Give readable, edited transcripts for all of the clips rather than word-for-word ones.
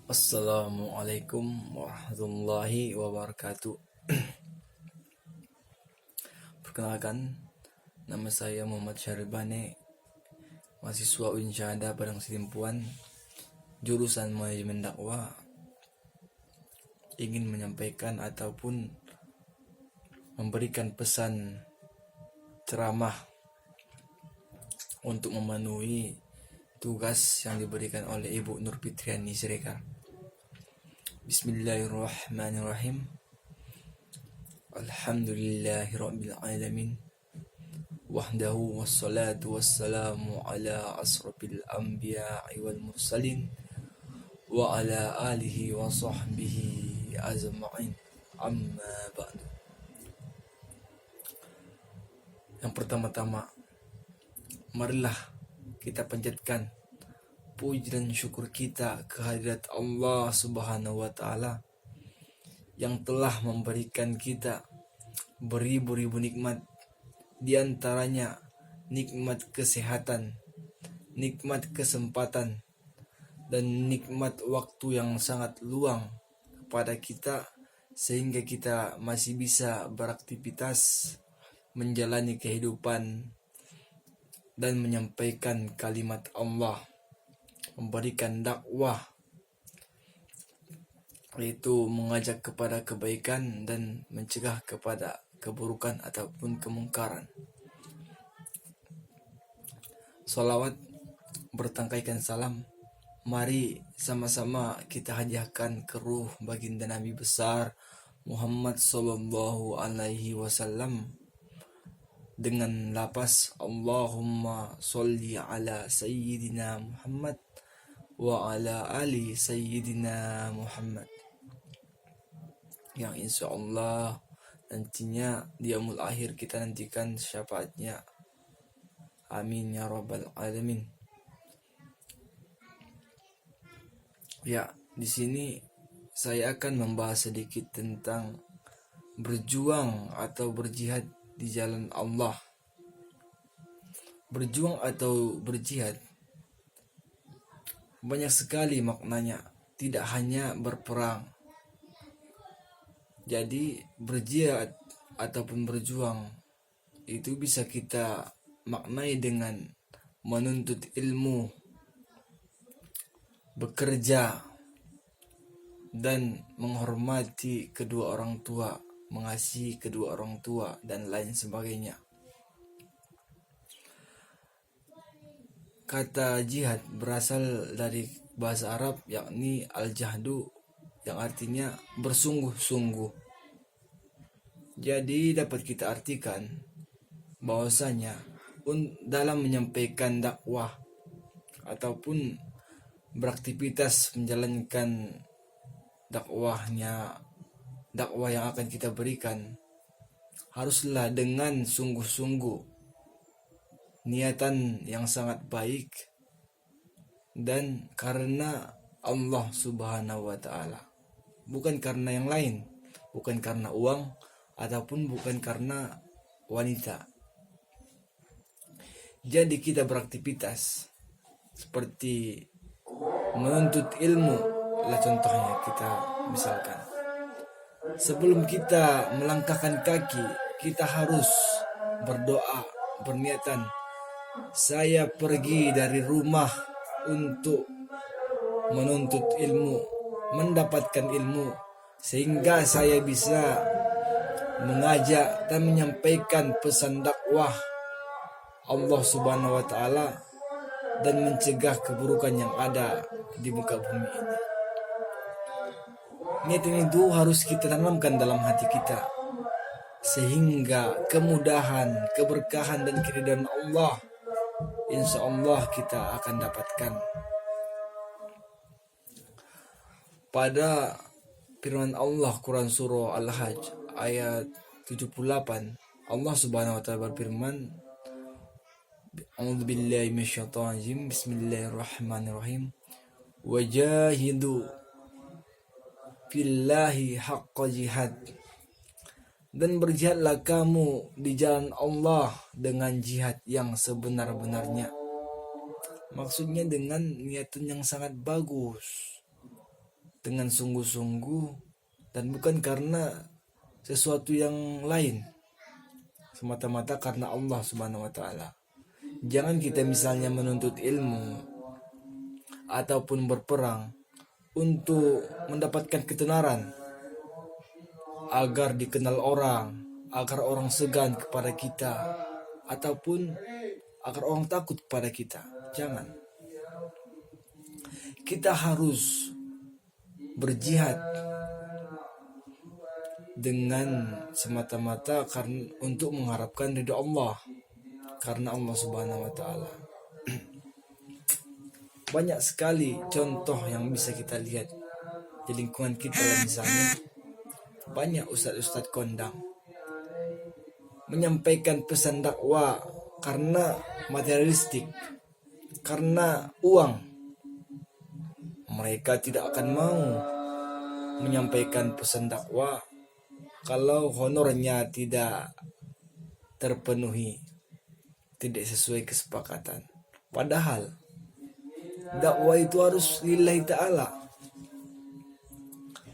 Assalamualaikum warahmatullahi wabarakatuh. Perkenalkan, nama saya Muhammad Syaribane, mahasiswa UIN Syahada Padang Sidimpuan, jurusan Manajemen Dakwah. Ingin menyampaikan ataupun memberikan pesan ceramah untuk memenuhi tugas yang diberikan oleh Ibu Nur Fitriani Siregar. Bismillahirrahmanirrahim. Alhamdulillahirabbil alamin. Wahdahu wassalatu wassalamu ala asrafil anbiya'i wal mursalin wa ala alihi wa sahbihi ajma'in. Amma ba'du. Yang pertama-tama, marilah kita panjatkan puji dan syukur kita kehadirat Allah Subhanahu wa Ta'ala yang telah memberikan kita beribu-ribu nikmat, di antaranya nikmat kesehatan, nikmat kesempatan, dan nikmat waktu yang sangat luang kepada kita sehingga kita masih bisa beraktivitas, menjalani kehidupan, dan menyampaikan kalimat Allah, memberikan dakwah, yaitu mengajak kepada kebaikan dan mencegah kepada keburukan ataupun kemungkaran. Salawat bertangkaikan salam, mari sama-sama kita hadiahkan ke ruh baginda Nabi besar Muhammad sallallahu alaihi wasallam dengan lapas Allahumma sholli ala sayyidina Muhammad wa ala ali sayyidina Muhammad, yang insya Allah nantinya di yaumul akhir kita nantikan syafaatnya. Amin ya rabbal alamin. Ya, di sini saya akan membahas sedikit tentang berjuang atau berjihad di jalan Allah. Berjuang atau berjihad banyak sekali maknanya, tidak hanya berperang. Jadi berjihad ataupun berjuang itu bisa kita maknai dengan menuntut ilmu, bekerja, dan menghormati kedua orang tua, mengasihi kedua orang tua, dan lain sebagainya. Kata jihad berasal dari bahasa Arab, yakni al-jahdu, yang artinya bersungguh-sungguh. Jadi dapat kita artikan bahwasanya dalam menyampaikan dakwah ataupun beraktivitas menjalankan dakwah yang akan kita berikan, haruslah dengan sungguh-sungguh, niatan yang sangat baik, dan karena Allah Subhanahu wa Ta'ala, bukan karena yang lain, bukan karena uang ataupun bukan karena wanita. Jadi kita beraktivitas seperti menuntut ilmu lah, contohnya kita misalkan sebelum kita melangkahkan kaki, kita harus berdoa, berniatan, saya pergi dari rumah untuk menuntut ilmu, mendapatkan ilmu, sehingga saya bisa mengajak dan menyampaikan pesan dakwah Allah Subhanahu wa Ta'ala dan mencegah keburukan yang ada di muka bumi ini. Niatan itu harus kita tanamkan dalam hati kita, sehingga kemudahan, keberkahan, dan keridhaan Allah insya Allah kita akan dapatkan. Pada firman Allah Quran Surah Al-Hajj ayat 78, Allah Subhanahu wa Ta'ala berfirman, A'udzubillahi minasyaitonirrajim, Bismillahirrahmanirrahim, wajahidu fillahi haqqa jihad, dan berjihadlah kamu di jalan Allah dengan jihad yang sebenar-benarnya. Maksudnya dengan niatan yang sangat bagus, dengan sungguh-sungguh dan bukan karena sesuatu yang lain, semata-mata karena Allah Subhanahu wa taala. Jangan kita misalnya menuntut ilmu ataupun berperang untuk mendapatkan ketenaran agar dikenal orang, agar orang segan kepada kita, ataupun agar orang takut kepada kita. Jangan. Kita harus berjihad dengan semata-mata karena untuk mengharapkan ridha Allah, karena Allah Subhanahu wa taala. Banyak sekali contoh yang bisa kita lihat di lingkungan kita, misalnya banyak ustadz-ustadz kondang menyampaikan pesan dakwah karena materialistik, karena uang. Mereka tidak akan mau menyampaikan pesan dakwah kalau honornya tidak terpenuhi, tidak sesuai kesepakatan. Padahal dakwah itu harus lillahi ta'ala.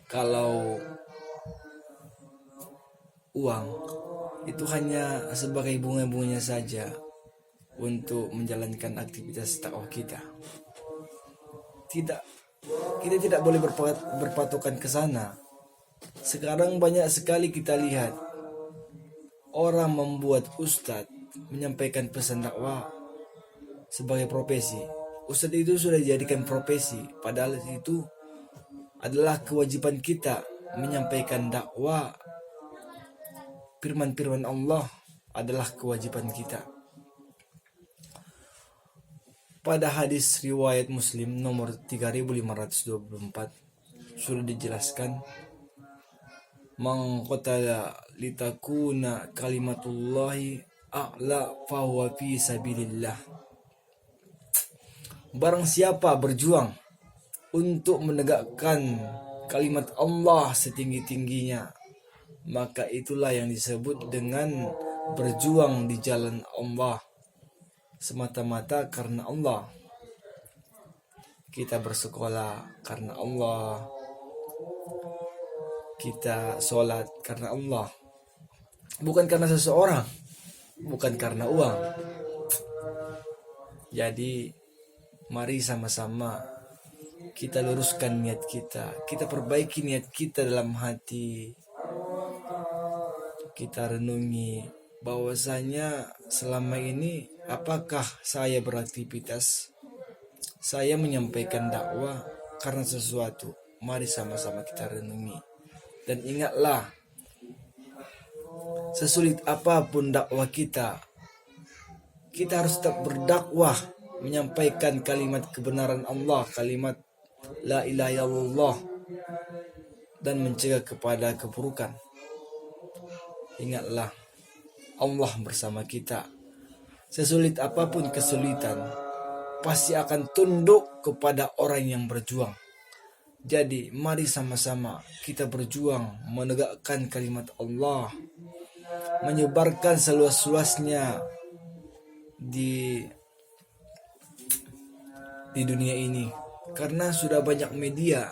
Kalau uang itu hanya sebagai bunga-bunganya saja untuk menjalankan aktivitas dakwah kita. Kita tidak boleh berpatokan ke sana. Sekarang banyak sekali kita lihat orang membuat ustadz menyampaikan pesan dakwah sebagai profesi. Ustadz itu sudah dijadikan profesi, padahal itu adalah kewajiban kita menyampaikan dakwah. Firman-firman Allah adalah kewajiban kita. Pada hadis riwayat Muslim nomor 3524 sudah dijelaskan, man qatala litakuna kalimatullahi a'la fahuwa fi sabilillah. Barang siapa berjuang untuk menegakkan kalimat Allah setinggi-tingginya, maka itulah yang disebut dengan berjuang di jalan Allah, semata-mata karena Allah. Kita bersekolah karena Allah, kita sholat karena Allah, bukan karena seseorang, bukan karena uang. Jadi mari sama-sama kita luruskan niat kita perbaiki niat kita dalam hati. Kita renungi bahwasanya selama ini apakah saya beraktivitas, saya menyampaikan dakwah karena sesuatu. Mari sama-sama kita renungi. Dan ingatlah, sesulit apapun dakwah kita harus tetap berdakwah, menyampaikan kalimat kebenaran Allah, kalimat la ilaha illallah, dan mencegah kepada keburukan. Ingatlah, Allah bersama kita. Sesulit apapun kesulitan, pasti akan tunduk kepada orang yang berjuang. Jadi mari sama-sama kita berjuang menegakkan kalimat Allah, menyebarkan seluas-luasnya di dunia ini, karena sudah banyak media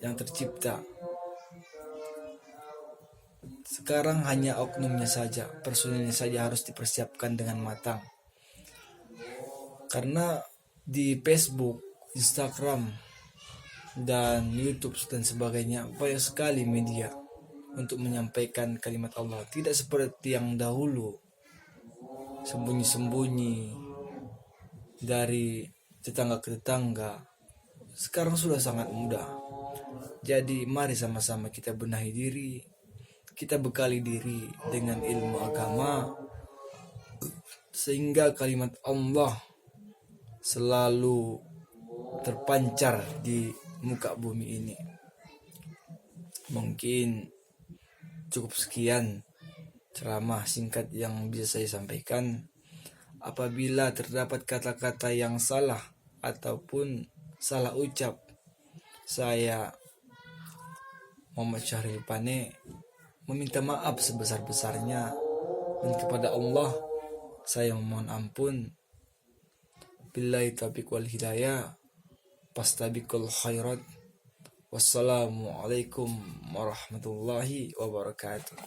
yang tercipta. Sekarang hanya oknumnya saja, personilnya saja harus dipersiapkan dengan matang. Karena di Facebook, Instagram, dan YouTube dan sebagainya banyak sekali media untuk menyampaikan kalimat Allah. Tidak seperti yang dahulu, sembunyi-sembunyi dari tetangga ke tetangga. Sekarang sudah sangat mudah. Jadi mari sama-sama kita benahi diri, kita bekali diri dengan ilmu agama, sehingga kalimat Allah selalu terpancar di muka bumi ini. Mungkin cukup sekian ceramah singkat yang bisa saya sampaikan. Apabila terdapat kata-kata yang salah ataupun salah ucap, saya Muhammad Syahril Pane meminta maaf sebesar-besarnya, dan kepada Allah saya memohon ampun. Billahi taufiq wal hidayah, fastabiqul khairat. Wassalamualaikum warahmatullahi wabarakatuh.